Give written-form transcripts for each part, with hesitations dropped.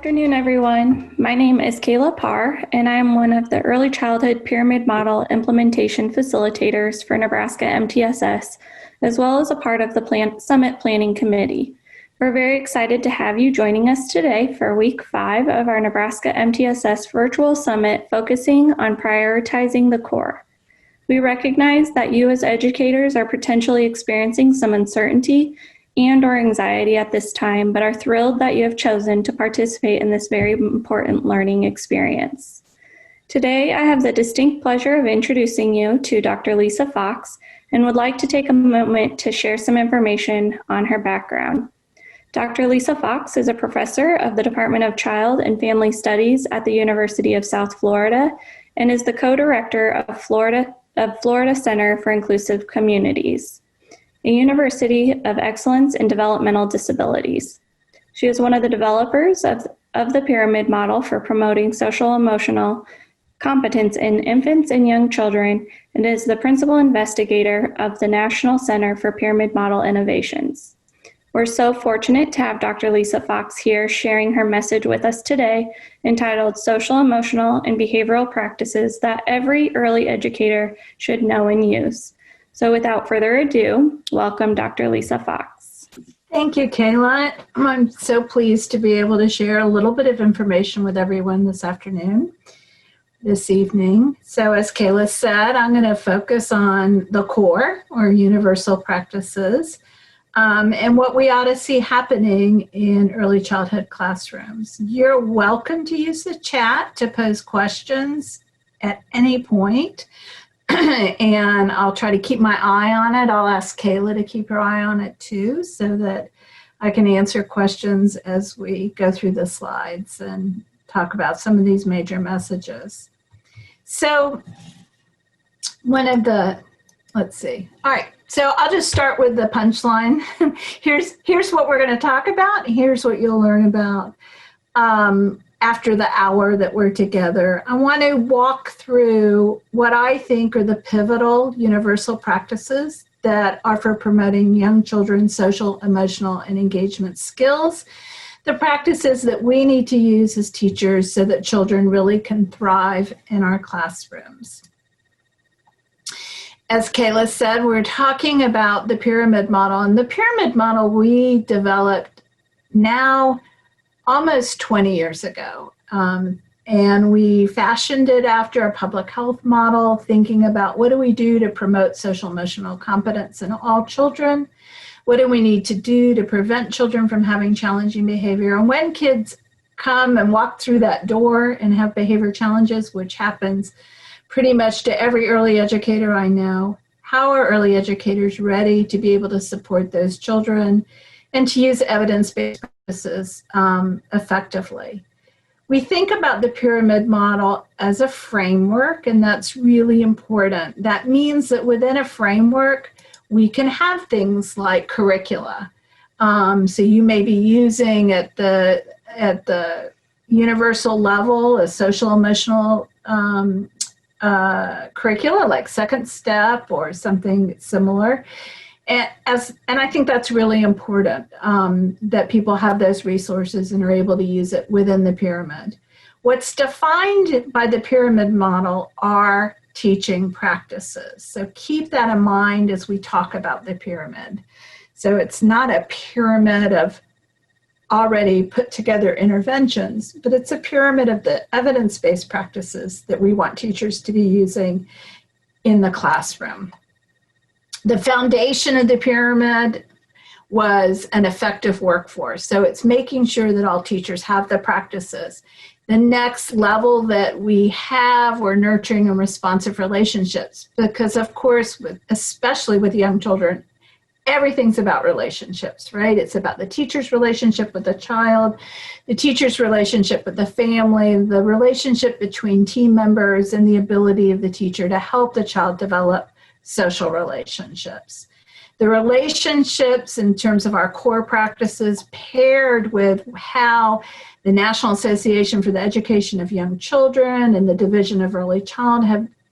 Afternoon, everyone. My name is Kayla Parr, and I am one of the Early Childhood Pyramid Model Implementation Facilitators for Nebraska MTSS, as well as a part of the Summit Planning Committee. We're very excited to have you joining us today for Week 5 of our Nebraska MTSS Virtual Summit, focusing on prioritizing the core. We recognize that you as educators are potentially experiencing some uncertainty and/or anxiety at this time, but are thrilled that you have chosen to participate in this very important learning experience. Today, I have the distinct pleasure of introducing you to Dr. Lise Fox and would like to take a moment to share some information on her background. Dr. Lise Fox is a professor of the Department of Child and Family Studies at the University of South Florida and is the co-director of Florida Center for Inclusive Communities, a University of Excellence in Developmental Disabilities. She is one of the developers of the pyramid model for promoting social emotional competence in infants and young children and is the principal investigator of the National Center for Pyramid Model Innovations. We're so fortunate to have Dr. Lise Fox here sharing her message with us today, entitled Social, Emotional, and Behavioral Practices That Every Early Educator Should Know and Use. So without further ado, welcome Dr. Lise Fox. Thank you, Kayla. I'm so pleased to be able to share a little bit of information with everyone this evening. So as Kayla said, I'm going to focus on the core or universal practices and what we ought to see happening in early childhood classrooms. You're welcome to use the chat to pose questions at any point. And I'll try to keep my eye on it. I'll ask Kayla to keep her eye on it too, so that I can answer questions as we go through the slides and talk about some of these major messages. So all right, so I'll just start with the punchline. Here's what we're going to talk about. Here's what you'll learn about after the hour that we're together. I want to walk through what I think are the pivotal universal practices that are for promoting young children's social, emotional, and engagement skills. The practices that we need to use as teachers so that children really can thrive in our classrooms. As Kayla said, we're talking about the pyramid model, and the pyramid model we developed now almost 20 years ago. And we fashioned it after a public health model, thinking about what do we do to promote social emotional competence in all children? What do we need to do to prevent children from having challenging behavior? And when kids come and walk through that door and have behavior challenges, which happens pretty much to every early educator I know, how are early educators ready to be able to support those children and to use evidence-based practices effectively? We think about the pyramid model as a framework, and that's really important. That means that within a framework, we can have things like curricula. So you may be using at the universal level a social emotional curricula like Second Step or something similar. And I think that's really important, that people have those resources and are able to use it within the pyramid. What's defined by the pyramid model are teaching practices. So keep that in mind as we talk about the pyramid. So it's not a pyramid of already put together interventions, but it's a pyramid of the evidence-based practices that we want teachers to be using in the classroom. The foundation of the pyramid was an effective workforce. So it's making sure that all teachers have the practices. The next level that we have, we're nurturing and responsive relationships, because of course, especially with young children, everything's about relationships, right? It's about the teacher's relationship with the child, the teacher's relationship with the family, the relationship between team members, and the ability of the teacher to help the child develop social relationships. The relationships in terms of our core practices paired with how the National Association for the Education of Young Children and the Division of Early Child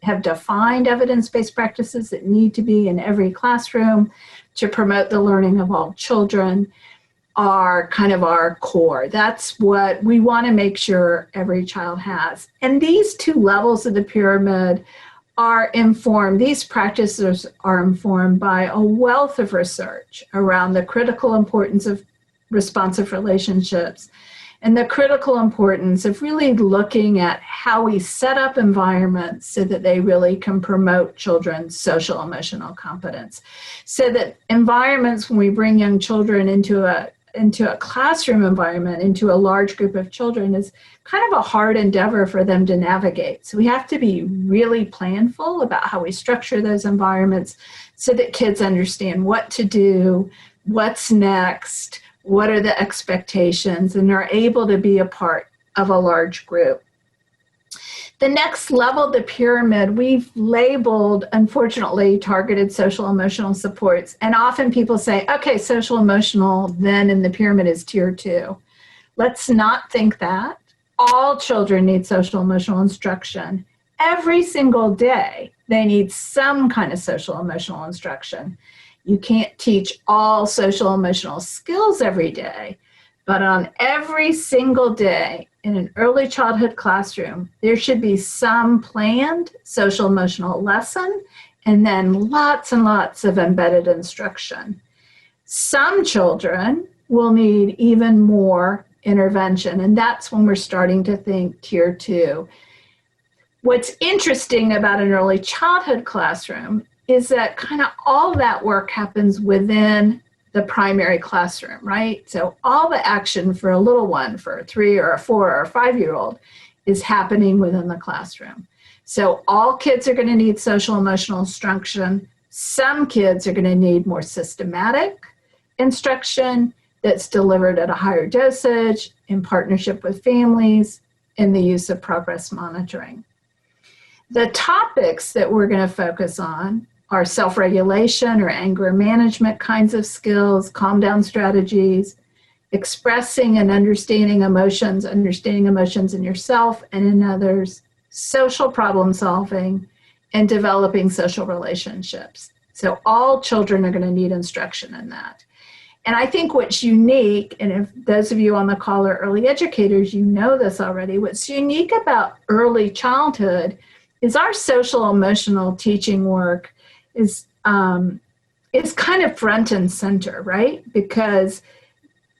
have defined evidence-based practices that need to be in every classroom to promote the learning of all children. are kind of our core. That's what we want to make sure every child has. And these two levels of the pyramid are informed, these practices are informed by a wealth of research around the critical importance of responsive relationships and the critical importance of really looking at how we set up environments so that they really can promote children's social emotional competence. So that environments, when we bring young children into a classroom environment, into a large group of children, is kind of a hard endeavor for them to navigate. So we have to be really planful about how we structure those environments so that kids understand what to do, what's next, what are the expectations, and are able to be a part of a large group. The next level of the pyramid, we've labeled, unfortunately, targeted social emotional supports. And often people say, okay, social emotional then in the pyramid is tier 2. Let's not think that. All children need social emotional instruction. Every single day, they need some kind of social emotional instruction. You can't teach all social emotional skills every day, but on every single day in an early childhood classroom, there should be some planned social emotional lesson and then lots and lots of embedded instruction. Some children will need even more intervention, and that's when we're starting to think tier 2. What's interesting about an early childhood classroom is that kind of all that work happens within the primary classroom, right? So all the action for a little one, for a 3 or a 4 or a 5-year-old, is happening within the classroom. So all kids are going to need social emotional instruction. Some kids are going to need more systematic instruction that's delivered at a higher dosage in partnership with families in the use of progress monitoring. The topics that we're going to focus on are self-regulation or anger management kinds of skills, calm down strategies, expressing and understanding emotions in yourself and in others, social problem solving, and developing social relationships. So all children are going to need instruction in that. And I think what's unique, and if those of you on the call are early educators, you know this already, what's unique about early childhood is our social emotional teaching work is kind of front and center, right? Because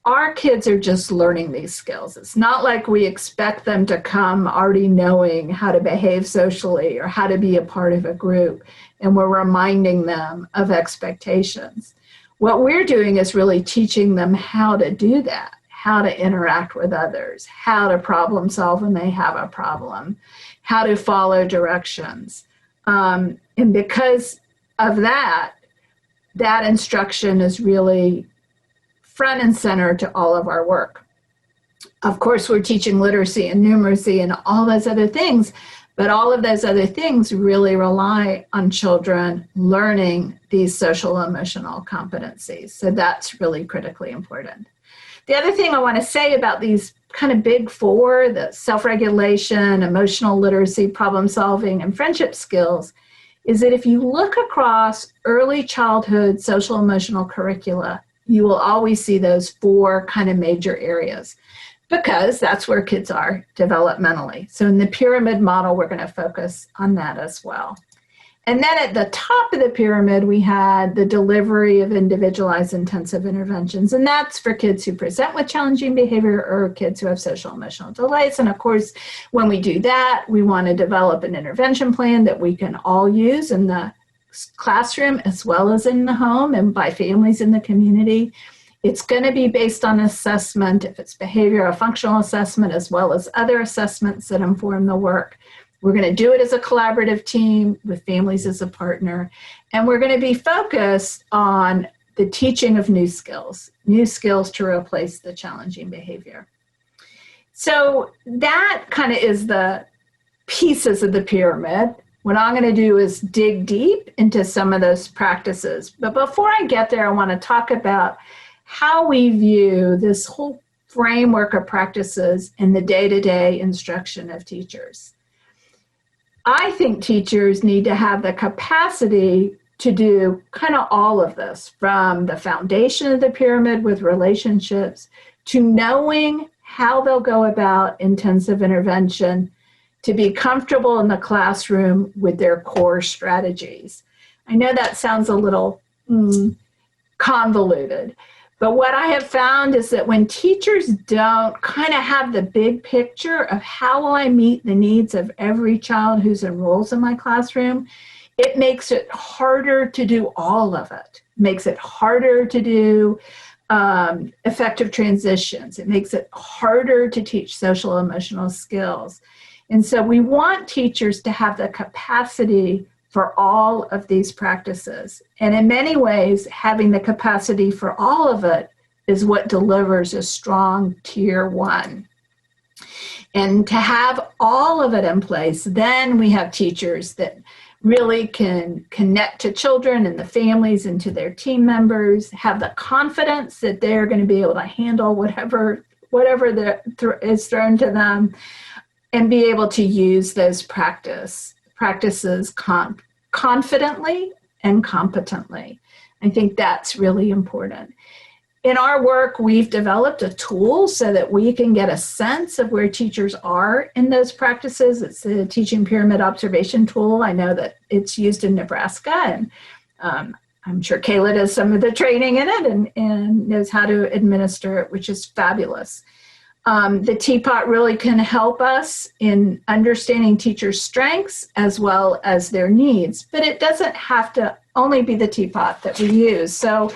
our kids are just learning these skills. It's not like we expect them to come already knowing how to behave socially or how to be a part of a group, and we're reminding them of expectations. What we're doing is really teaching them how to do that, how to interact with others, how to problem solve when they have a problem, how to follow directions. And because of that, that instruction is really front and center to all of our work. Of course, we're teaching literacy and numeracy and all those other things, but all of those other things really rely on children learning these social emotional competencies. So that's really critically important. The other thing I want to say about these kind of big 4, the self-regulation, emotional literacy, problem solving, and friendship skills, is that if you look across early childhood social emotional curricula, you will always see those 4 kind of major areas, because that's where kids are developmentally. So in the pyramid model, we're going to focus on that as well. And then at the top of the pyramid, we had the delivery of individualized intensive interventions. And that's for kids who present with challenging behavior or kids who have social emotional delays. And of course, when we do that, we want to develop an intervention plan that we can all use in the classroom as well as in the home and by families in the community. It's going to be based on assessment, if it's behavioral functional assessment, as well as other assessments that inform the work. We're going to do it as a collaborative team with families as a partner, and we're going to be focused on the teaching of new skills to replace the challenging behavior. So that kind of is the pieces of the pyramid. What I'm going to do is dig deep into some of those practices. But before I get there, I want to talk about how we view this whole framework of practices in the day-to-day instruction of teachers. I think teachers need to have the capacity to do kind of all of this, from the foundation of the pyramid with relationships to knowing how they'll go about intensive intervention, to be comfortable in the classroom with their core strategies. I know that sounds a little convoluted, but what I have found is that when teachers don't kind of have the big picture of how will I meet the needs of every child who's enrolls in my classroom, it makes it harder to do all of it. It makes it harder to do effective transitions. It makes it harder to teach social emotional skills. And so we want teachers to have the capacity for all of these practices. And in many ways, having the capacity for all of it is what delivers a strong tier 1. And to have all of it in place, then we have teachers that really can connect to children and the families and to their team members, have the confidence that they're going to be able to handle whatever is thrown to them, and be able to use those practices confidently and competently. I think that's really important. In our work, we've developed a tool so that we can get a sense of where teachers are in those practices. It's the Teaching Pyramid Observation Tool. I know that it's used in Nebraska, and I'm sure Kayla does some of the training in it and knows how to administer it, which is fabulous. The teapot really can help us in understanding teachers' strengths as well as their needs, but it doesn't have to only be the teapot that we use. So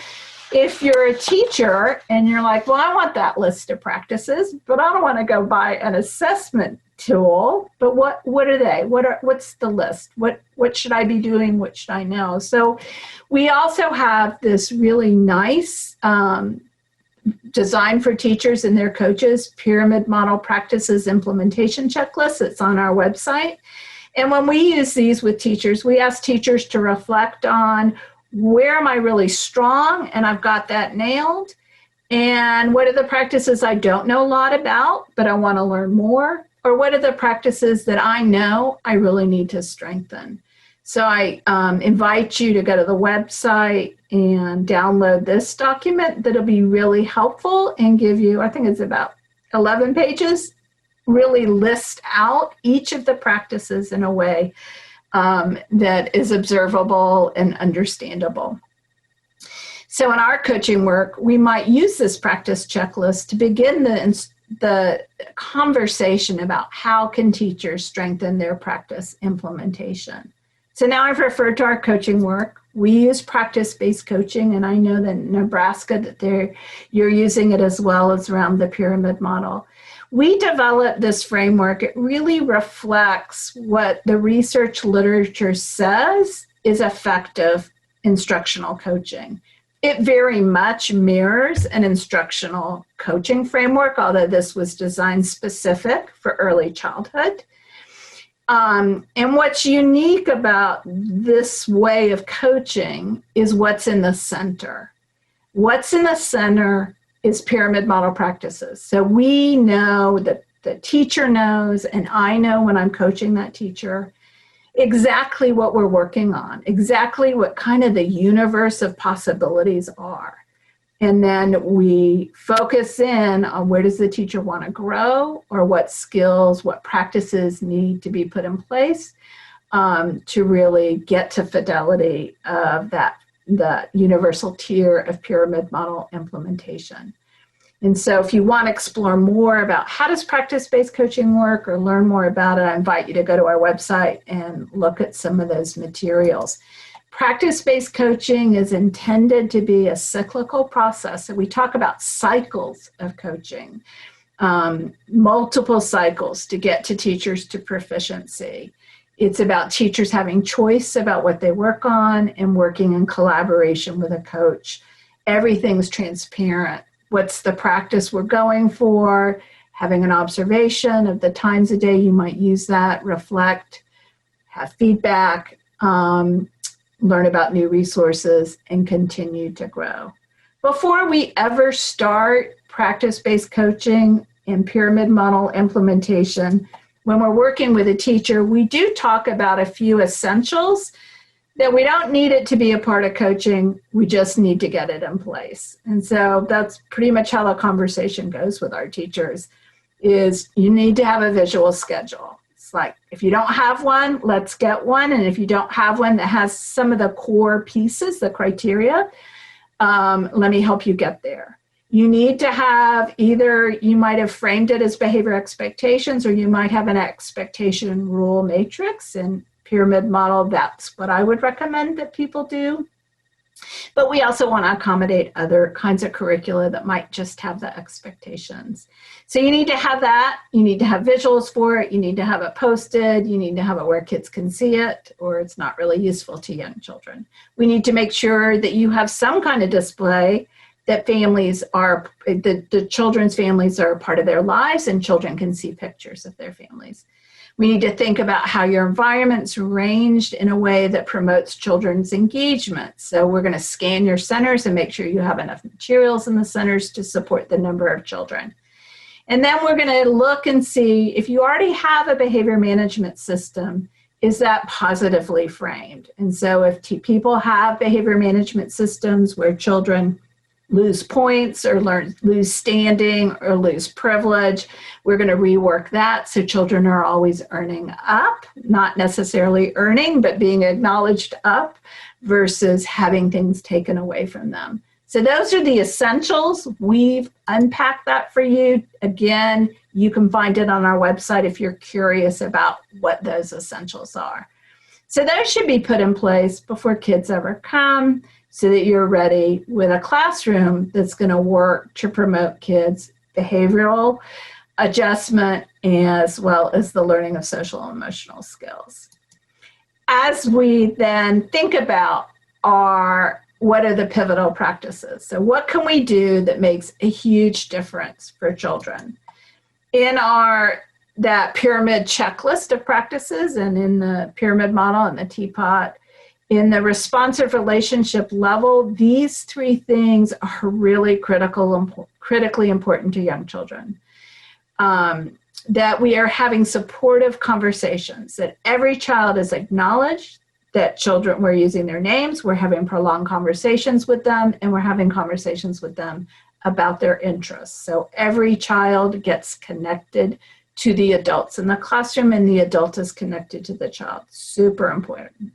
if you're a teacher and you're like, well, I want that list of practices, but I don't want to go buy an assessment tool, but what are they? What's the list? What should I be doing? What should I know? So we also have this really nice designed for teachers and their coaches pyramid model practices implementation checklist. It's on our website. And when we use these with teachers, we ask teachers to reflect on, where am I really strong and I've got that nailed? And what are the practices I don't know a lot about, but I want to learn more? Or what are the practices that I know I really need to strengthen? So I invite you to go to the website and download this document that'll be really helpful and give you, I think it's about 11 pages, really list out each of the practices in a way that is observable and understandable. So in our coaching work, we might use this practice checklist to begin the conversation about how can teachers strengthen their practice implementation. So now I've referred to our coaching work. We use practice-based coaching, and I know that in Nebraska that you're using it as well as around the pyramid model. We developed this framework. It really reflects what the research literature says is effective instructional coaching. It very much mirrors an instructional coaching framework, although this was designed specific for early childhood. And what's unique about this way of coaching is what's in the center. What's in the center is pyramid model practices. So we know that the teacher knows, and I know when I'm coaching that teacher, exactly what we're working on, exactly what kind of the universe of possibilities are. And then we focus in on where does the teacher want to grow, or what skills, what practices need to be put in place to really get to fidelity of the universal tier of pyramid model implementation. And so if you want to explore more about how does practice-based coaching work or learn more about it, I invite you to go to our website and look at some of those materials. Practice-based coaching is intended to be a cyclical process. So we talk about cycles of coaching, multiple cycles to get to teachers to proficiency. It's about teachers having choice about what they work on and working in collaboration with a coach. Everything's transparent. What's the practice we're going for? Having an observation of the times a day you might use that, reflect, have feedback, learn about new resources, and continue to grow. Before we ever start practice-based coaching and pyramid model implementation, when we're working with a teacher, we do talk about a few essentials that we don't need it to be a part of coaching. We just need to get it in place. And so that's pretty much how the conversation goes with our teachers, is you need to have a visual schedule. It's like, if you don't have one, let's get one. And if you don't have one that has some of the core pieces, the criteria, let me help you get there. You need to have either, you might have framed it as behavior expectations, or you might have an expectation rule matrix and pyramid model. That's what I would recommend that people do. But we also want to accommodate other kinds of curricula that might just have the expectations. So you need to have that. You need to have visuals for it. You need to have it posted. You need to have it where kids can see it, or it's not really useful to young children. We need to make sure that you have some kind of display that families are, the children's families are a part of their lives, and children can see pictures of their families. We need to think about how your environment's arranged in a way that promotes children's engagement. So we're going to scan your centers and make sure you have enough materials in the centers to support the number of children. And then we're going to look and see if you already have a behavior management system, is that positively framed? And so if people have behavior management systems where children lose points or lose standing or lose privilege, we're going to rework that so children are always earning up, not necessarily earning, but being acknowledged up versus having things taken away from them. So those are the essentials. We've unpacked that for you. Again, you can find it on our website if you're curious about what those essentials are. So those should be put in place before kids ever come, so that you're ready with a classroom that's going to work to promote kids' behavioral adjustment as well as the learning of social and emotional skills. As we then think about what are the pivotal practices? So what can we do that makes a huge difference for children? In that pyramid checklist of practices, and in the pyramid model and the teapot, in the responsive relationship level, these three things are really critically important to young children. That we are having supportive conversations, that every child is acknowledged, that children, we're using their names, we're having prolonged conversations with them, and we're having conversations with them about their interests. So every child gets connected to the adults in the classroom, and the adult is connected to the child. Super important.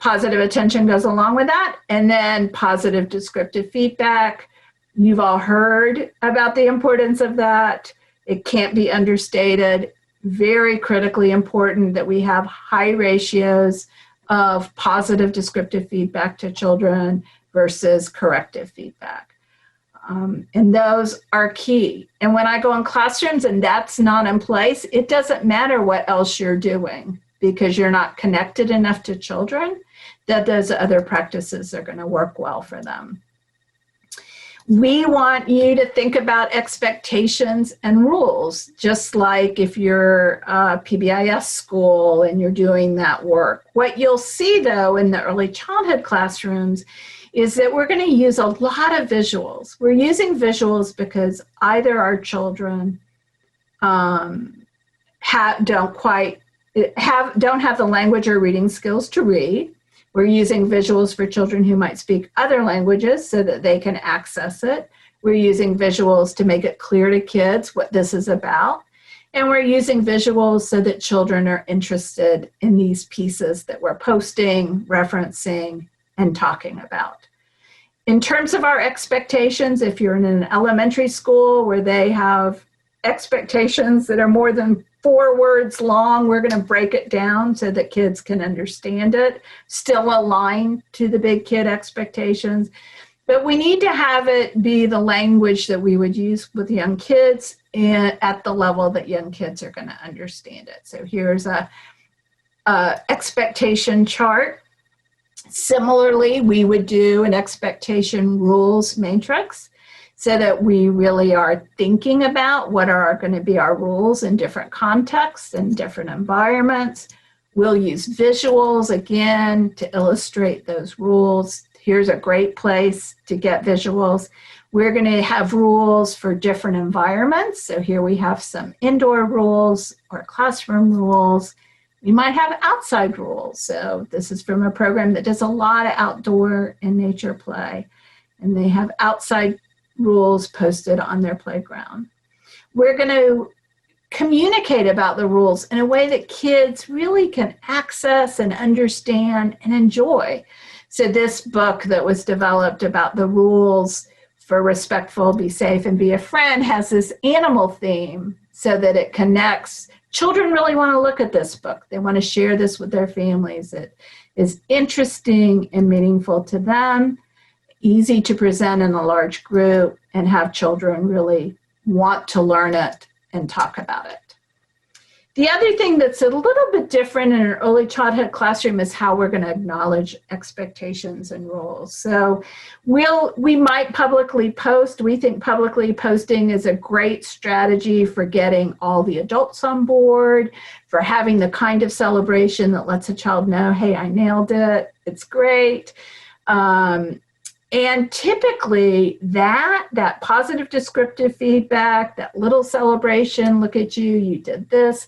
Positive attention goes along with that. And then positive descriptive feedback. You've all heard about the importance of that. It can't be understated. Very critically important that we have high ratios of positive descriptive feedback to children versus corrective feedback. And those are key. And when I go in classrooms and that's not in place, it doesn't matter what else you're doing, because you're not connected enough to children that those other practices are going to work well for them. We want you to think about expectations and rules, just like if you're a PBIS school and you're doing that work. What you'll see, though, in the early childhood classrooms is that we're going to use a lot of visuals. We're using visuals because either our children don't have the language or reading skills to read. We're using visuals for children who might speak other languages so that they can access it. We're using visuals to make it clear to kids what this is about. And we're using visuals so that children are interested in these pieces that we're posting, referencing, and talking about. In terms of our expectations, if you're in an elementary school where they have expectations that are more than 4 words long, we're going to break it down so that kids can understand it, still aligned to the big kid expectations. But we need to have it be the language that we would use with young kids at the level that young kids are going to understand it. So here's a expectation chart. Similarly, we would do an expectation rules matrix so that we really are thinking about what are going to be our rules in different contexts and different environments. We'll use visuals, again, to illustrate those rules. Here's a great place to get visuals. We're going to have rules for different environments. So here we have some indoor rules or classroom rules. We might have outside rules. So this is from a program that does a lot of outdoor and nature play, and they have outside rules posted on their playground. We're going to communicate about the rules in a way that kids really can access and understand and enjoy. So this book that was developed about the rules for respectful, be safe, and be a friend has this animal theme so that it connects. Children really want to look at this book. They want to share this with their families. It is interesting and meaningful to them, easy to present in a large group, and have children really want to learn it and talk about it. The other thing that's a little bit different in an early childhood classroom is how we're going to acknowledge expectations and rules. So we might publicly post. We think publicly posting is a great strategy for getting all the adults on board, for having the kind of celebration that lets a child know, hey, I nailed it, it's great. And typically that positive descriptive feedback, that little celebration, look at you, you did this,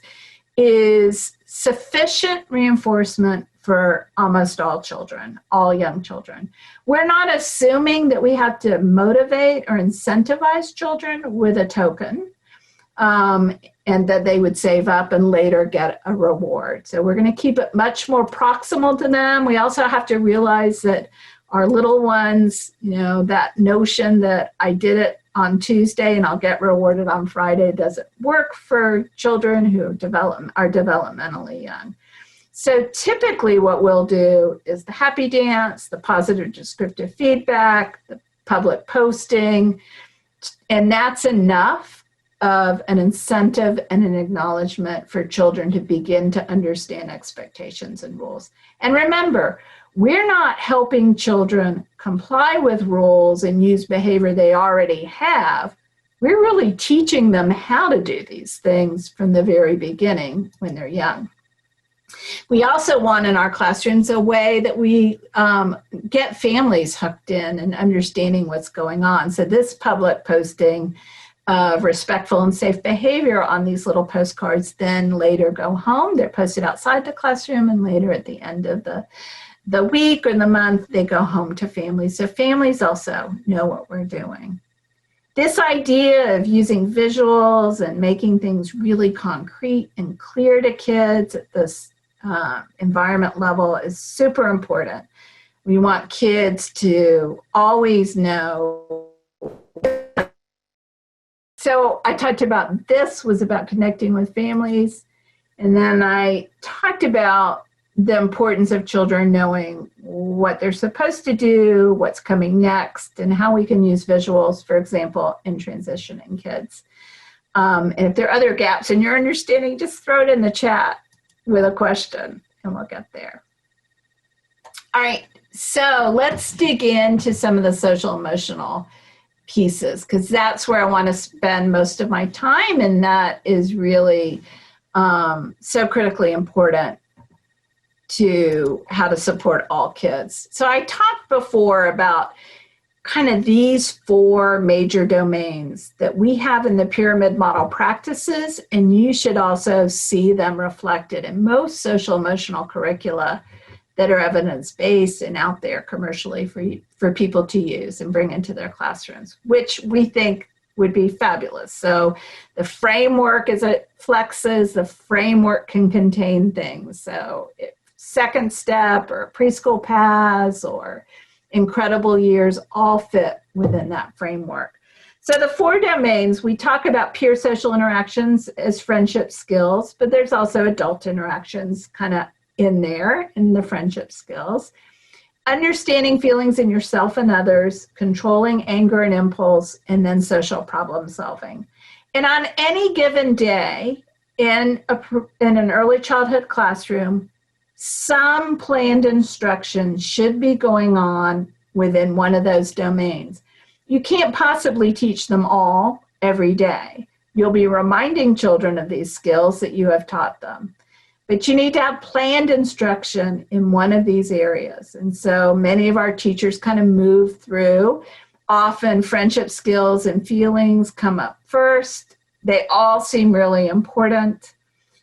is sufficient reinforcement for almost all children, all young children. We're not assuming that we have to motivate or incentivize children with a token, and that they would save up and later get a reward. So we're going to keep it much more proximal to them. We also have to realize that our little ones, that notion that I did it on Tuesday and I'll get rewarded on Friday doesn't work for children who are developmentally young. So typically what we'll do is the happy dance, the positive descriptive feedback, the public posting, and that's enough of an incentive and an acknowledgement for children to begin to understand expectations and rules. And remember, we're not helping children comply with rules and use behavior they already have. We're really teaching them how to do these things from the very beginning when they're young. We also want in our classrooms a way that we get families hooked in and understanding what's going on. So this public posting of respectful and safe behavior on these little postcards then later go home. They're posted outside the classroom, and later at the end of the week or the month, they go home to families. So families also know what we're doing. This idea of using visuals and making things really concrete and clear to kids at this environment level is super important. We want kids to always know. So I talked about this was about connecting with families. And then I talked about the importance of children knowing what they're supposed to do, what's coming next, and how we can use visuals, for example, in transitioning kids. And if there are other gaps in your understanding, just throw it in the chat with a question and we'll get there. All right, so let's dig into some of the social emotional pieces, because that's where I want to spend most of my time, and that is really so critically important to how to support all kids. So I talked before about kind of these 4 major domains that we have in the pyramid model practices, and you should also see them reflected in most social emotional curricula that are evidence-based and out there commercially for people to use and bring into their classrooms, which we think would be fabulous. So the framework, as it flexes, the framework can contain things. So second step or preschool paths or incredible years all fit within that framework. So the 4 domains, we talk about peer social interactions as friendship skills, but there's also adult interactions kind of in there in the friendship skills. Understanding feelings in yourself and others, controlling anger and impulse, and then social problem solving. And on any given day in an early childhood classroom, some planned instruction should be going on within one of those domains. You can't possibly teach them all every day. You'll be reminding children of these skills that you have taught them. But you need to have planned instruction in one of these areas. And so many of our teachers kind of move through. Often friendship skills and feelings come up first. They all seem really important.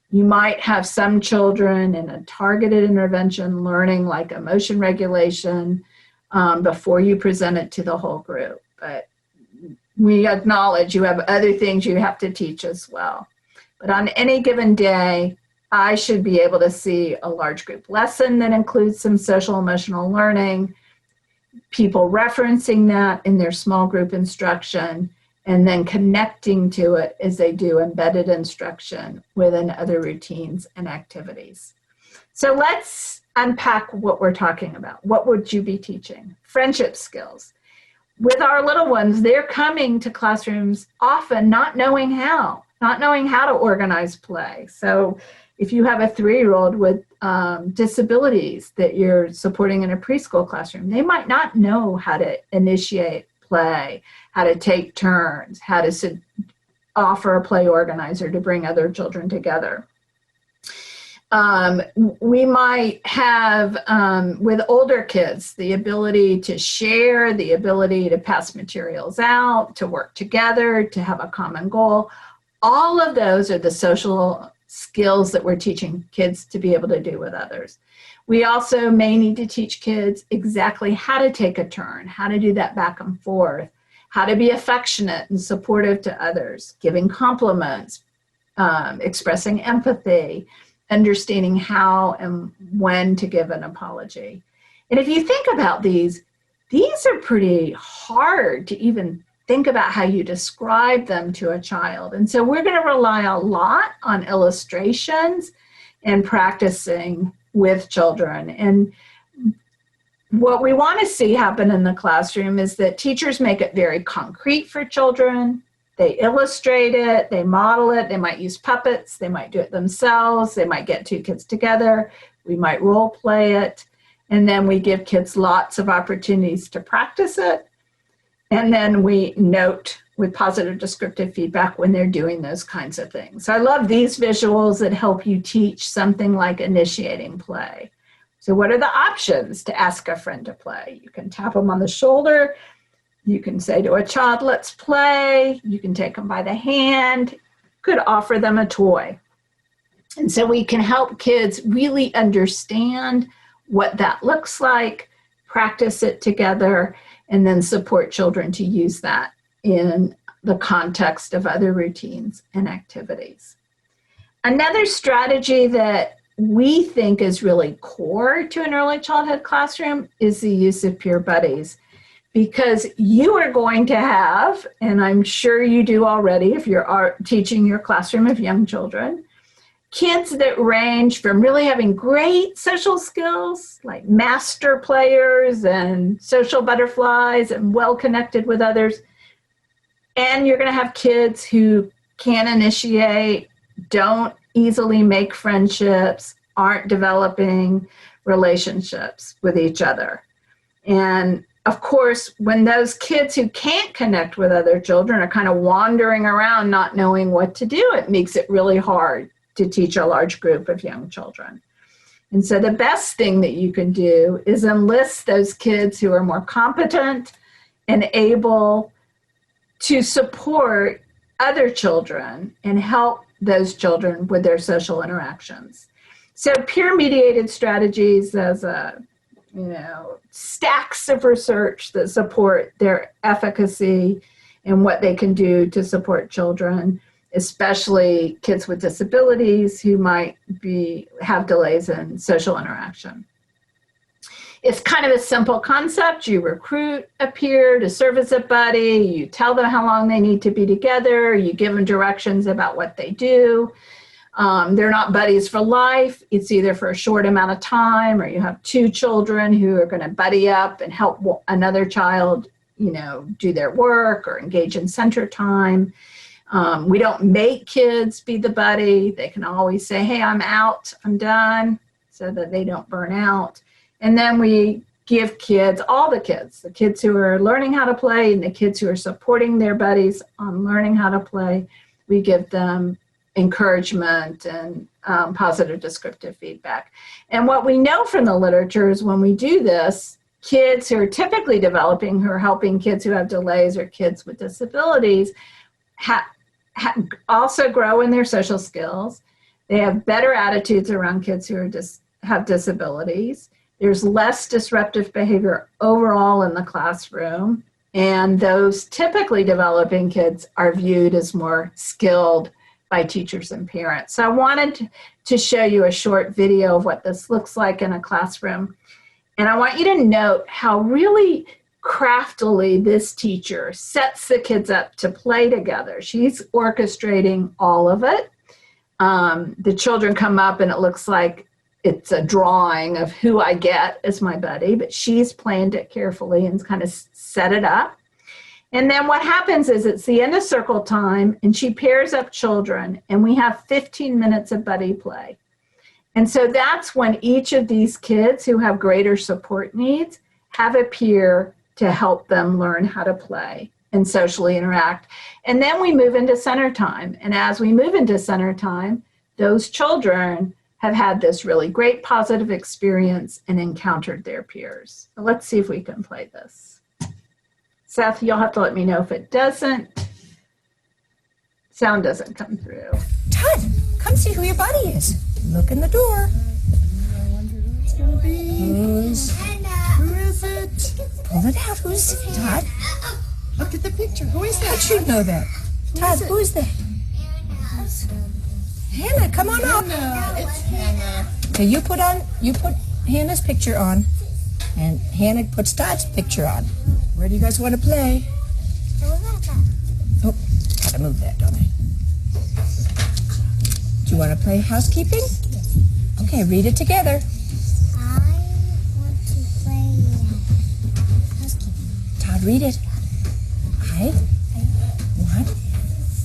You might have some children in a targeted intervention learning like emotion regulation before you present it to the whole group. But we acknowledge you have other things you have to teach as well. But on any given day, I should be able to see a large group lesson that includes some social emotional learning, people referencing that in their small group instruction, and then connecting to it as they do embedded instruction within other routines and activities. So let's unpack what we're talking about. What would you be teaching? Friendship skills. With our little ones, they're coming to classrooms often not knowing how to organize play. So if you have a 3-year-old with disabilities that you're supporting in a preschool classroom, they might not know how to initiate play, how to take turns, how to offer a play organizer to bring other children together. We might have, with older kids, the ability to share, the ability to pass materials out, to work together, to have a common goal. All of those are the social skills that we're teaching kids to be able to do with others. We also may need to teach kids exactly how to take a turn, how to do that back and forth, how to be affectionate and supportive to others, giving compliments, expressing empathy, understanding how and when to give an apology. And if you think about these are pretty hard to even think about how you describe them to a child. And so we're going to rely a lot on illustrations and practicing with children. And what we want to see happen in the classroom is that teachers make it very concrete for children. They illustrate it, they model it, they might use puppets, they might do it themselves, they might get 2 kids together, we might role play it, and then we give kids lots of opportunities to practice it, and then we note with positive descriptive feedback when they're doing those kinds of things. So I love these visuals that help you teach something like initiating play. So what are the options to ask a friend to play? You can tap them on the shoulder. You can say to a child, let's play. You can take them by the hand. You could offer them a toy. And so we can help kids really understand what that looks like, practice it together, and then support children to use that in the context of other routines and activities. Another strategy that we think is really core to an early childhood classroom is the use of peer buddies. Because you are going to have, and I'm sure you do already if you're teaching your classroom of young children, kids that range from really having great social skills, like master players and social butterflies and well-connected with others. And you're going to have kids who can't initiate, don't easily make friendships, aren't developing relationships with each other. And of course, when those kids who can't connect with other children are kind of wandering around not knowing what to do, it makes it really hard to teach a large group of young children. And so the best thing that you can do is enlist those kids who are more competent and able to support other children and help those children with their social interactions. So peer-mediated strategies as stacks of research that support their efficacy and what they can do to support children, especially kids with disabilities who might have delays in social interaction. It's kind of a simple concept. You recruit a peer to serve as a buddy, you tell them how long they need to be together, you give them directions about what they do. They're not buddies for life. It's either for a short amount of time, or you have 2 children who are going to buddy up and help another child, do their work or engage in center time. We don't make kids be the buddy. They can always say, hey, I'm out, I'm done, so that they don't burn out. And then we give kids, all the kids who are learning how to play and the kids who are supporting their buddies on learning how to play, we give them encouragement and positive descriptive feedback. And what we know from the literature is when we do this, kids who are typically developing, who are helping kids who have delays or kids with disabilities, also grow in their social skills. They have better attitudes around kids who have disabilities. There's less disruptive behavior overall in the classroom. And those typically developing kids are viewed as more skilled by teachers and parents. So I wanted to show you a short video of what this looks like in a classroom. And I want you to note how really craftily this teacher sets the kids up to play together. She's orchestrating all of it. The children come up and it looks like it's a drawing of who I get as my buddy, but she's planned it carefully and kind of set it up. And then what happens is it's the end of circle time and she pairs up children and we have 15 minutes of buddy play. And so that's when each of these kids who have greater support needs have a peer to help them learn how to play and socially interact. And then we move into center time. And as we move into center time, those children have had this really great positive experience and encountered their peers. So let's see if we can play this. Seth, you'll have to let me know if it doesn't. Sound doesn't come through. Todd, come see who your buddy is. Look in the door. I wonder who it's gonna be. Who is it? Pull it out. Who's it, Todd? Look at the picture. Who is that? How'd you know that? Todd, who is that? Hannah, come on up. It's Hannah. Okay, you put Hannah's picture on, and Hannah puts Todd's picture on. Where do you guys want to play? Oh, gotta move that, don't I? Do you want to play housekeeping? Okay, read it together. I want to play housekeeping. Todd, read it. I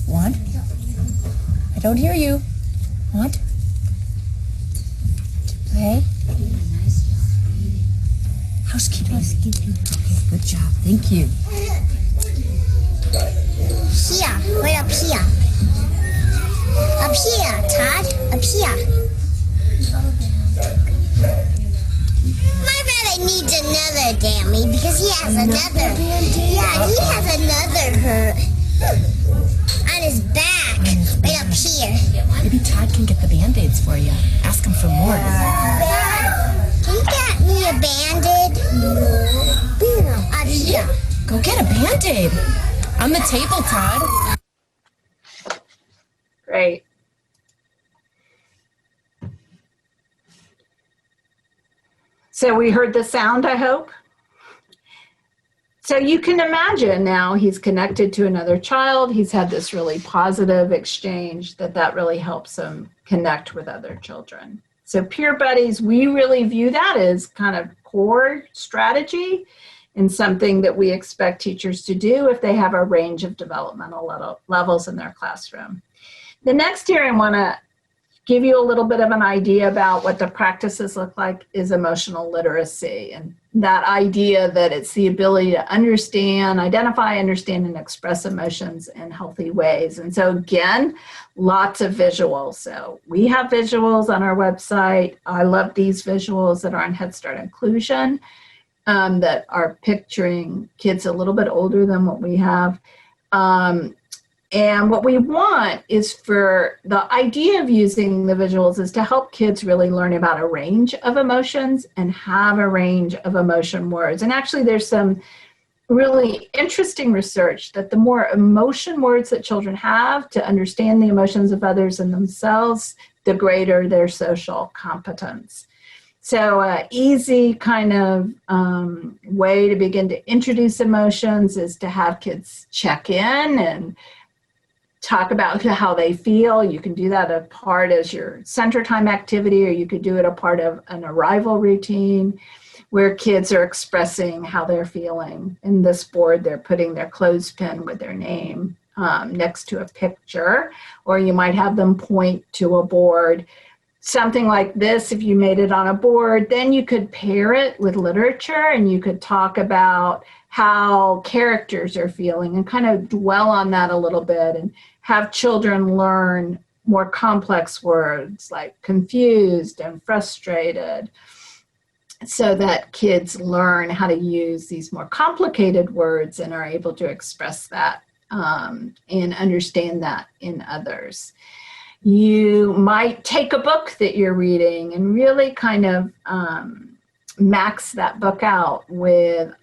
want. I don't hear you. Want to play housekeeping. Okay, good job. Thank you. Here, right up here. Up here, Todd. Up here. My brother needs another Dammy because he has another. Yeah, he has another hurt on his back, right up here. Maybe Todd can get the Band-Aids for you. Ask him for more. Can you get me a Band-Aid? Up here. Go get a Band-Aid. On the table, Todd. Great. So we heard the sound, I hope. So you can imagine now he's connected to another child. He's had this really positive exchange that really helps him connect with other children. So peer buddies, we really view that as kind of core strategy and something that we expect teachers to do if they have a range of developmental levels in their classroom. The next here I want to give you a little bit of an idea about what the practices look like is emotional literacy, and that idea that it's the ability to understand, identify, understand, and express emotions in healthy ways. And so again, lots of visuals. So we have visuals on our website. I love these visuals that are on Head Start Inclusion that are picturing kids a little bit older than what we have. And what we want is for the idea of using the visuals is to help kids really learn about a range of emotions and have a range of emotion words. And actually there's some really interesting research that the more emotion words that children have to understand the emotions of others and themselves, the greater their social competence. So easy kind of way to begin to introduce emotions is to have kids check in and talk about how they feel. You can do that a part as your center time activity, or you could do it a part of an arrival routine where kids are expressing how they're feeling. In this board, they're putting their clothespin with their name next to a picture, or you might have them point to a board. Something like this, if you made it on a board, then you could pair it with literature and you could talk about how characters are feeling and kind of dwell on that a little bit and have children learn more complex words like confused and frustrated, so that kids learn how to use these more complicated words and are able to express that and understand that in others. You might take a book that you're reading and really kind of max that book out with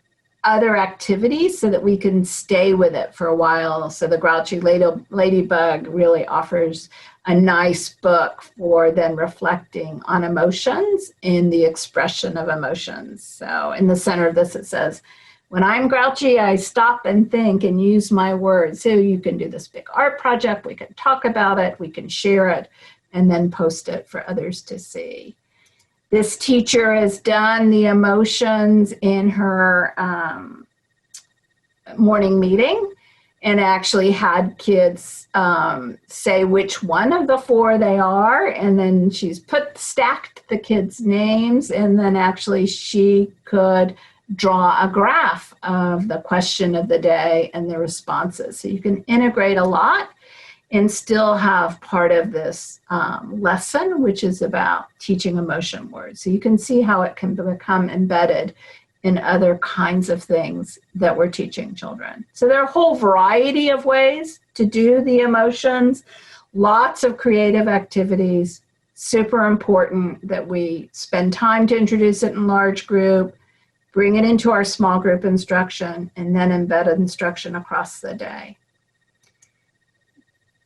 other activities so that we can stay with it for a while. So the Grouchy Ladybug really offers a nice book for then reflecting on emotions and the expression of emotions. So in the center of this, it says, when I'm grouchy, I stop and think and use my words. So you can do this big art project, we can talk about it, we can share it, and then post it for others to see. This teacher has done the emotions in her morning meeting and actually had kids say which one of the 4 they are, and then she's stacked the kids' names, and then actually she could draw a graph of the question of the day and the responses. So you can integrate a lot and still have part of this lesson, which is about teaching emotion words. So you can see how it can become embedded in other kinds of things that we're teaching children. So there are a whole variety of ways to do the emotions, lots of creative activities, super important that we spend time to introduce it in large group, bring it into our small group instruction, and then embed instruction across the day.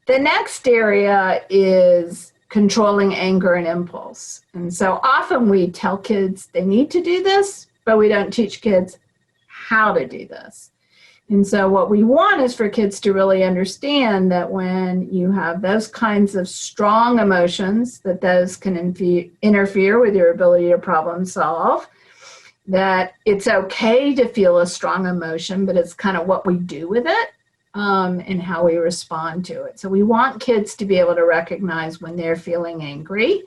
The next area is controlling anger and impulse. And so often we tell kids they need to do this, but we don't teach kids how to do this. And so what we want is for kids to really understand that when you have those kinds of strong emotions, that those can interfere with your ability to problem solve, that it's okay to feel a strong emotion, but it's kind of what we do with it and how we respond to it. So we want kids to be able to recognize when they're feeling angry.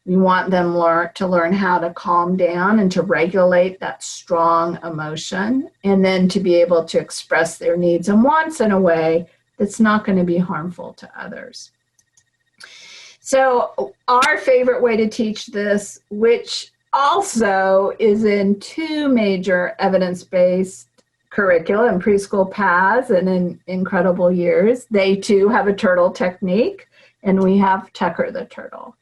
We want them to learn how to calm down and to regulate that strong emotion, and then to be able to express their needs and wants in a way that's not going to be harmful to others. So our favorite way to teach this, which also is in 2 major evidence-based curricula in preschool paths and in Incredible Years. They too have a turtle technique, and we have Tucker the turtle.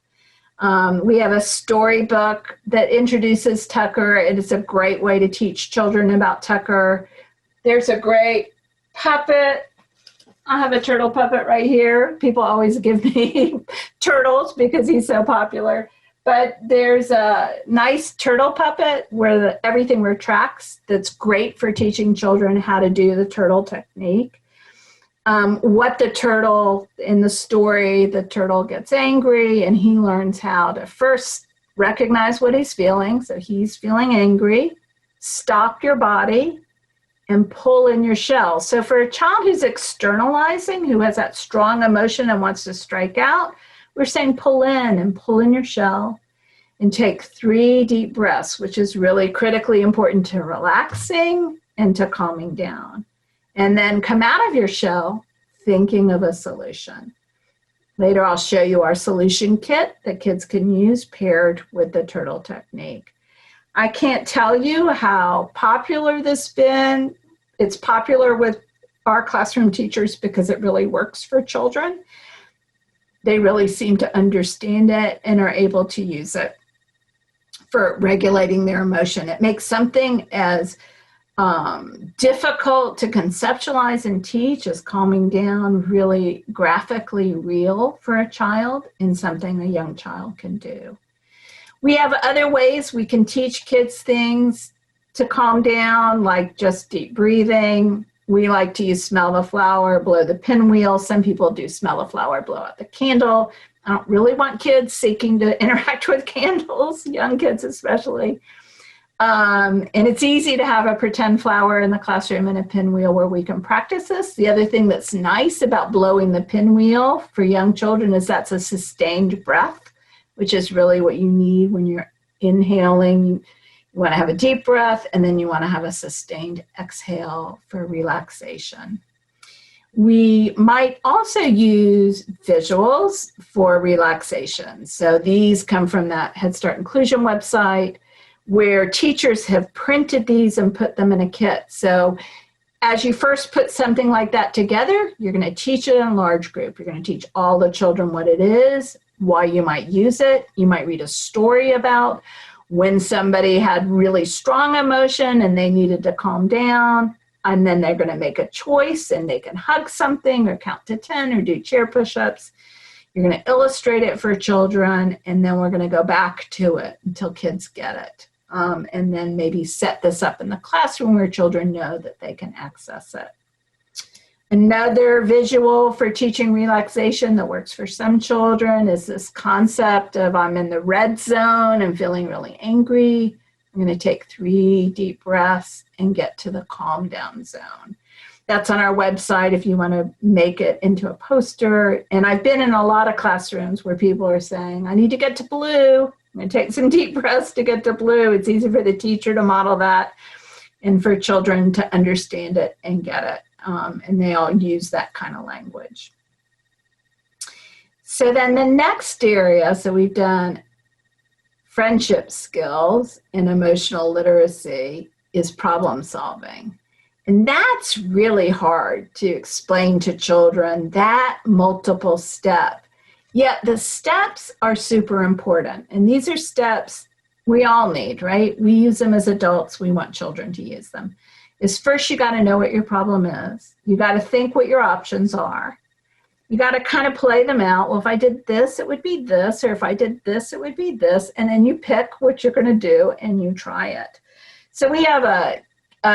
We have a storybook that introduces Tucker. It is a great way to teach children about Tucker. There's a great puppet. I have a turtle puppet right here. People always give me turtles because he's so popular. But there's a nice turtle puppet where everything retracts that's great for teaching children how to do the turtle technique. What the turtle, in the story, the turtle gets angry and he learns how to first recognize what he's feeling. So he's feeling angry, stop your body, and pull in your shell. So for a child who's externalizing, who has that strong emotion and wants to strike out, we're saying pull in your shell, and take 3 deep breaths, which is really critically important to relaxing and to calming down. And then come out of your shell thinking of a solution. Later, I'll show you our solution kit that kids can use paired with the turtle technique. I can't tell you how popular this has been. It's popular with our classroom teachers because it really works for children. They really seem to understand it and are able to use it for regulating their emotion. It makes something as difficult to conceptualize and teach as calming down really graphically real for a child and something a young child can do. We have other ways we can teach kids things to calm down, like just deep breathing. We like to use smell the flower, blow the pinwheel. Some people do smell the flower, blow out the candle. I don't really want kids seeking to interact with candles, young kids especially. And it's easy to have a pretend flower in the classroom and a pinwheel where we can practice this. The other thing that's nice about blowing the pinwheel for young children is that's a sustained breath, which is really what you need when you're inhaling. You want to have a deep breath, and then you want to have a sustained exhale for relaxation. We might also use visuals for relaxation. So these come from that Head Start Inclusion website, where teachers have printed these and put them in a kit. So as you first put something like that together, you're going to teach it in a large group. You're going to teach all the children what it is, why you might use it. You might read a story about when somebody had really strong emotion and they needed to calm down. And then they're going to make a choice and they can hug something or count to 10 or do chair push-ups. You're going to illustrate it for children, and then we're going to go back to it until kids get it. And then maybe set this up in the classroom where children know that they can access it. Another visual for teaching relaxation that works for some children is this concept of I'm in the red zone and feeling really angry. I'm going to take 3 deep breaths and get to the calm down zone. That's on our website if you want to make it into a poster. And I've been in a lot of classrooms where people are saying, I need to get to blue. I'm going to take some deep breaths to get to blue. It's easy for the teacher to model that and for children to understand it and get it. And they all use that kind of language. So then the next area, so we've done friendship skills and emotional literacy, is problem solving. And that's really hard to explain to children, that multiple step. Yet the steps are super important. And these are steps we all need, right? We use them as adults. We want children to use them. Is first, you got to know what your problem is. You got to think what your options are. You got to kind of play them out. Well, if I did this, it would be this. Or if I did this, it would be this. And then you pick what you're going to do and you try it. So we have a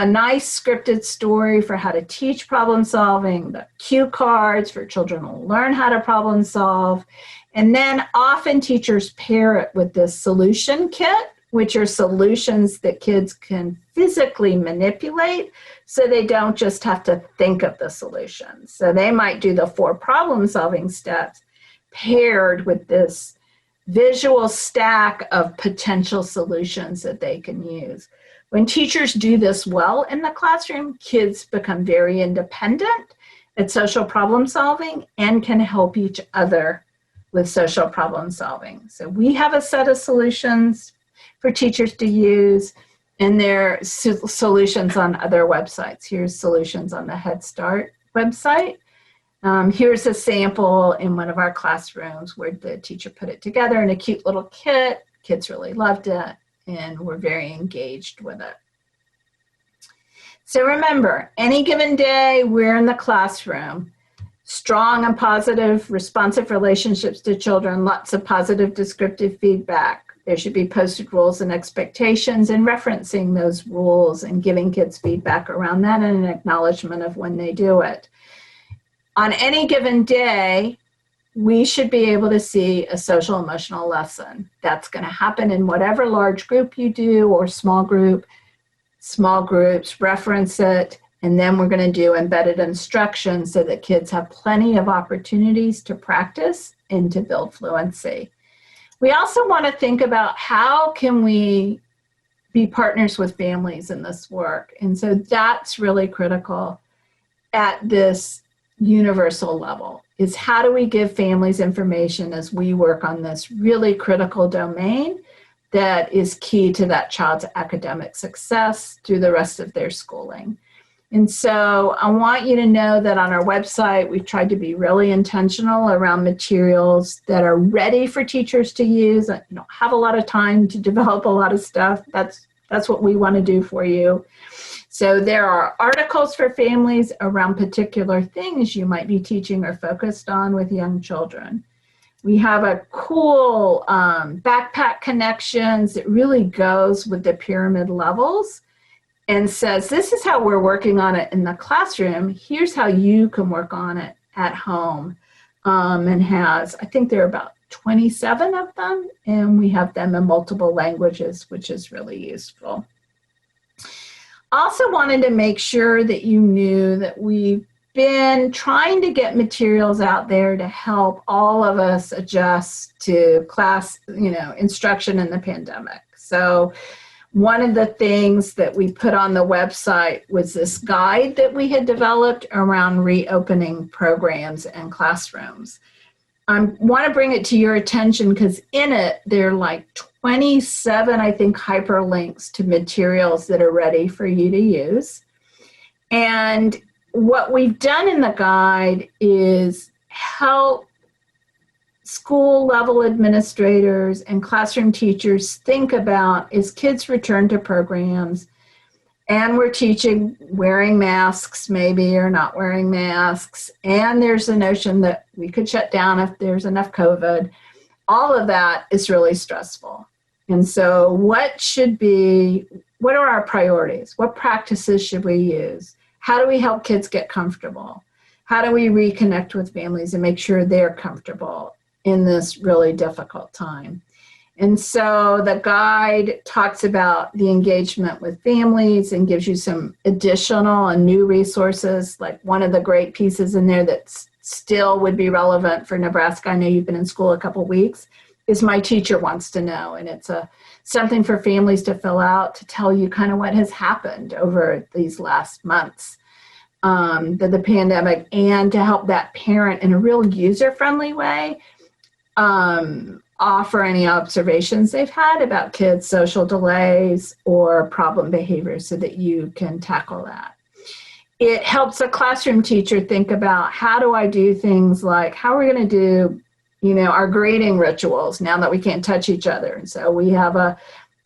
nice scripted story for how to teach problem solving, the cue cards for children to learn how to problem solve. And then often teachers pair it with this solution kit, which are solutions that kids can physically manipulate so they don't just have to think of the solutions. So they might do the 4 problem solving steps paired with this visual stack of potential solutions that they can use. When teachers do this well in the classroom, kids become very independent at social problem solving and can help each other with social problem solving. So we have a set of solutions for teachers to use, and there are solutions on other websites. Here's solutions on the Head Start website. Here's a sample in one of our classrooms where the teacher put it together in a cute little kit. Kids really loved it and were very engaged with it. So remember, any given day, we're in the classroom. Strong and positive, responsive relationships to children, lots of positive descriptive feedback. There should be posted rules and expectations and referencing those rules and giving kids feedback around that and an acknowledgement of when they do it. On any given day, we should be able to see a social emotional lesson. That's going to happen in whatever large group you do or small groups, reference it, and then we're going to do embedded instruction so that kids have plenty of opportunities to practice and to build fluency. We also want to think about how can we be partners with families in this work. And so that's really critical at this universal level, is how do we give families information as we work on this really critical domain that is key to that child's academic success through the rest of their schooling. And so I want you to know that on our website, we've tried to be really intentional around materials that are ready for teachers to use. You don't have a lot of time to develop a lot of stuff. That's what we want to do for you. So there are articles for families around particular things you might be teaching or focused on with young children. We have a cool backpack connections that really goes with the pyramid levels and says, this is how we're working on it in the classroom. Here's how you can work on it at home. And has, I think there are about 27 of them, and we have them in multiple languages, which is really useful. Also wanted to make sure that you knew that we've been trying to get materials out there to help all of us adjust to class, instruction in the pandemic. So one of the things that we put on the website was this guide that we had developed around reopening programs and classrooms. I want to bring it to your attention because in it, there are like 27, I think, hyperlinks to materials that are ready for you to use. And what we've done in the guide is help school level administrators and classroom teachers think about, as kids return to programs and we're teaching wearing masks maybe or not wearing masks, and there's the notion that we could shut down if there's enough COVID, all of that is really stressful. And so what are our priorities? What practices should we use? How do we help kids get comfortable? How do we reconnect with families and make sure they're comfortable in this really difficult time? And so the guide talks about the engagement with families and gives you some additional and new resources. Like one of the great pieces in there that still would be relevant for Nebraska, I know you've been in school a couple weeks, is My Teacher Wants to Know. And it's something for families to fill out to tell you kind of what has happened over these last months, the pandemic, and to help that parent in a real user-friendly way offer any observations they've had about kids' social delays or problem behaviors so that you can tackle that. It helps a classroom teacher think about, how do I do things like, how are we going to do, our greeting rituals now that we can't touch each other? And so we have a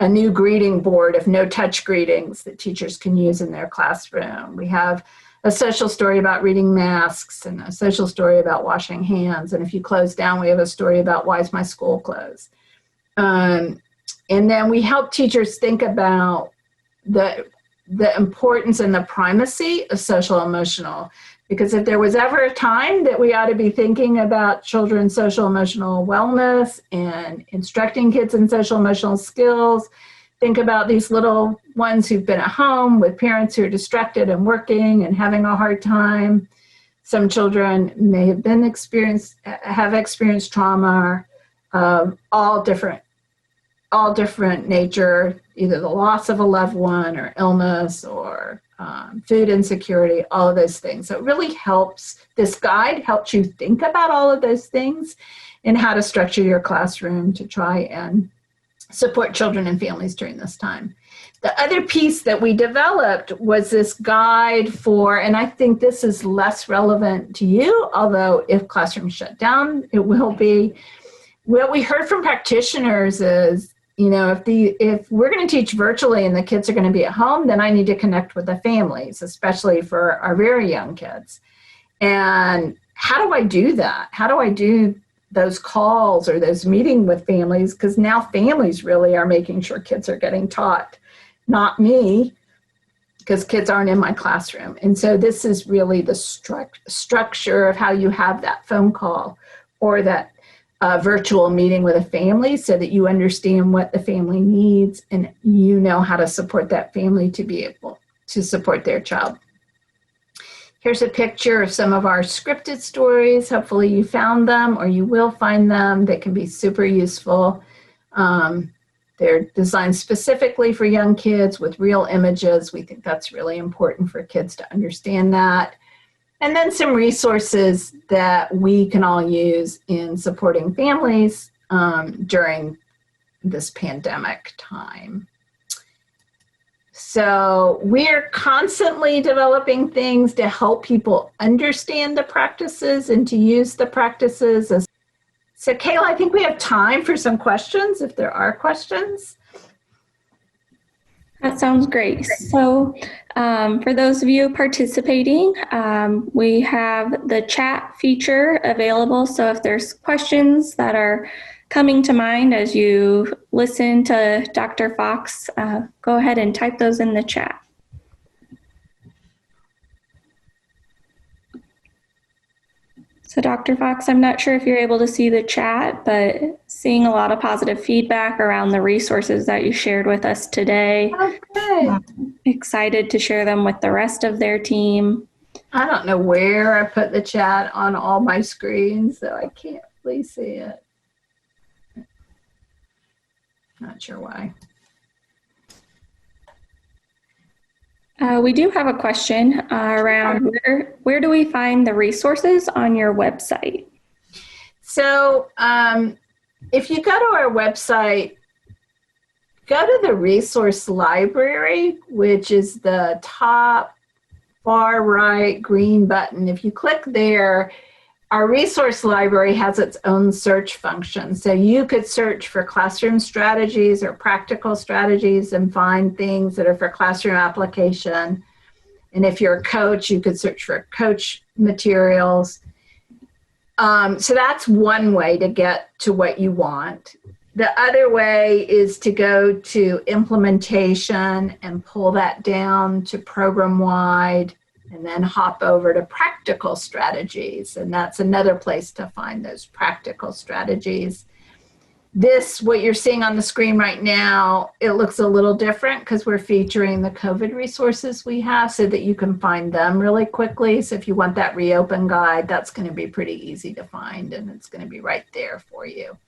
new greeting board of no touch greetings that teachers can use in their classroom. We have a social story about reading masks and a social story about washing hands. And if you close down, we have a story about why is my school closed. And then we help teachers think about the importance and the primacy of social emotional, because if there was ever a time that we ought to be thinking about children's social emotional wellness and instructing kids in social emotional skills, think about these little ones who've been at home with parents who are distracted and working and having a hard time. Some children may have experienced trauma of all different nature, either the loss of a loved one or illness or food insecurity, all of those things. So it really helps, this guide helps you think about all of those things and how to structure your classroom to try and support children and families during this time. The other piece that we developed was this guide for, and I think this is less relevant to you, although if classrooms shut down, it will be. What we heard from practitioners is, if we're going to teach virtually and the kids are going to be at home, then I need to connect with the families, especially for our very young kids. And how do I do that? How do I do those calls or those meeting with families? Because now families really are making sure kids are getting taught, not me, because kids aren't in my classroom. And so this is really the structure of how you have that phone call or that virtual meeting with a family, so that you understand what the family needs and you know how to support that family to be able to support their child. Here's a picture of some of our scripted stories. Hopefully you found them or you will find them. They can be super useful. They're designed specifically for young kids with real images. We think that's really important for kids to understand that. And then some resources that we can all use in supporting families during this pandemic time. So we're constantly developing things to help people understand the practices and to use the practices. So Kayla, I think we have time for some questions, if there are questions. That sounds great. So for those of you participating, we have the chat feature available. So if there's questions that are coming to mind as you listen to Dr. Fox, go ahead and type those in the chat. So Dr. Fox, I'm not sure if you're able to see the chat, but seeing a lot of positive feedback around the resources that you shared with us today. Okay. Excited to share them with the rest of their team. I don't know where I put the chat on all my screens, so I can't really see it. Not sure why. We do have a question around where do we find the resources on your website? So if you go to our website, go to the resource library, which is the top far right green button. If you click there, our resource library has its own search function. So you could search for classroom strategies or practical strategies and find things that are for classroom application. And if you're a coach, you could search for coach materials. So that's one way to get to what you want. The other way is to go to implementation and pull that down to program-wide, and then hop over to practical strategies. And that's another place to find those practical strategies. This, what you're seeing on the screen right now, it looks a little different because we're featuring the COVID resources we have so that you can find them really quickly. So if you want that reopen guide, that's going to be pretty easy to find, and it's going to be right there for you.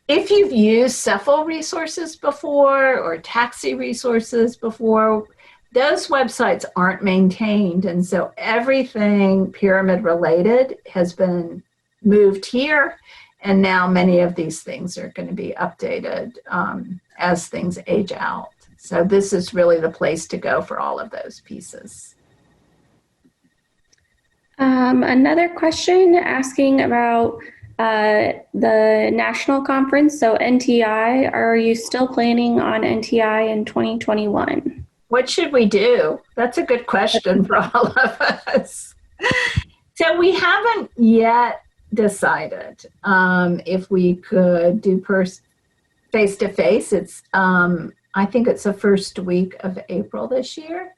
If you've used Cephal resources before or Taxi resources before, those websites aren't maintained, and so everything pyramid related has been moved here, and now many of these things are going to be updated as things age out. So this is really the place to go for all of those pieces. Another question asking about the national conference, so NTI. Are you still planning on NTI in 2021? What should we do? That's a good question for all of us. So we haven't yet decided if we could do face-to-face. It's I think it's the first week of April this year.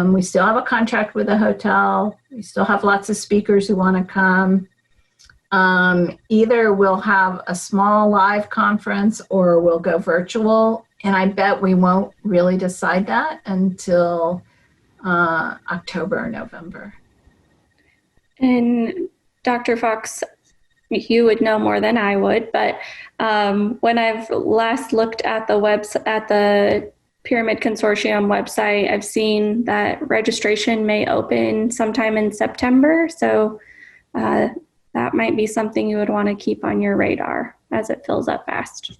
We still have a contract with a hotel. We still have lots of speakers who want to come. Either we'll have a small live conference or we'll go virtual. And I bet we won't really decide that until October or November. And Dr. Fox, you would know more than I would, but when I've last looked at the Pyramid Consortium website, I've seen that registration may open sometime in September. So that might be something you would want to keep on your radar as it fills up fast.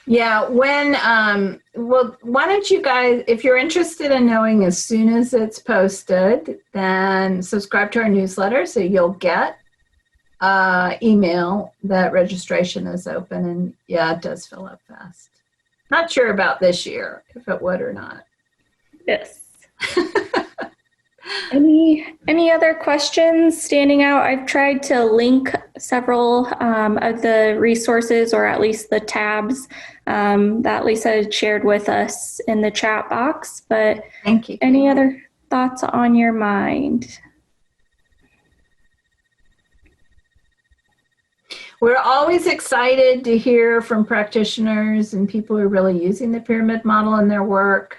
Yeah, well, why don't you guys, if you're interested in knowing as soon as it's posted, then subscribe to our newsletter so you'll get email that registration is open. And yeah, it does fill up fast. Not sure about this year, if it would or not. Yes. Any other questions standing out? I've tried to link several of the resources, or at least the tabs that Lisa shared with us in the chat box, but thank you. Any other thoughts on your mind? We're always excited to hear from practitioners and people who are really using the pyramid model in their work.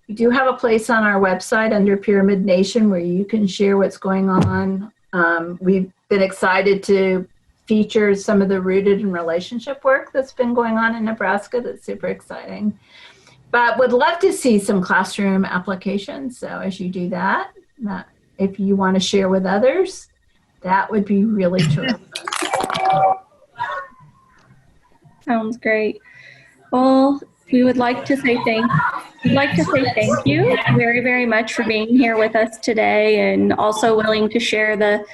We do have a place on our website under Pyramid Nation where you can share what's going on. We've been excited to feature some of the rooted and relationship work that's been going on in Nebraska. That's super exciting. But would love to see some classroom applications. So as you do that, if you want to share with others, that would be really terrific. Sounds great. Well, we would like to say thank you very, very much for being here with us today, and also willing to share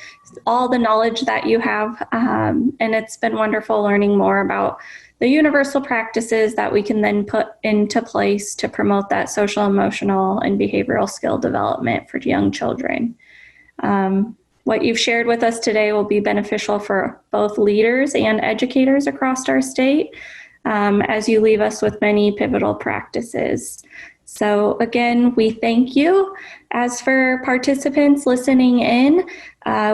all the knowledge that you have. And it's been wonderful learning more about the universal practices that we can then put into place to promote that social, emotional, and behavioral skill development for young children. What you've shared with us today will be beneficial for both leaders and educators across our state, as you leave us with many pivotal practices. So again, we thank you. As for participants listening in,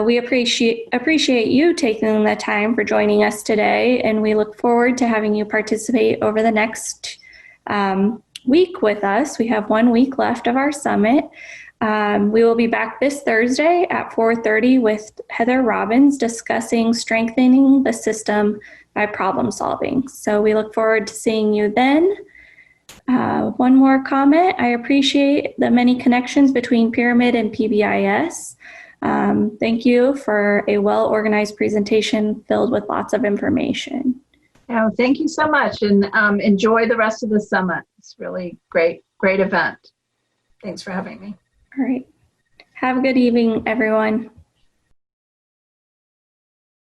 we appreciate you taking the time for joining us today, and we look forward to having you participate over the next week with us. We have 1 week left of our summit. We will be back this Thursday at 4:30 with Heather Robbins discussing strengthening the system by problem solving. So we look forward to seeing you then. One more comment. I appreciate the many connections between Pyramid and PBIS. Thank you for a well-organized presentation filled with lots of information. Oh, thank you so much, and enjoy the rest of the summit. It's really great event. Thanks for having me. All right. Have a good evening, everyone.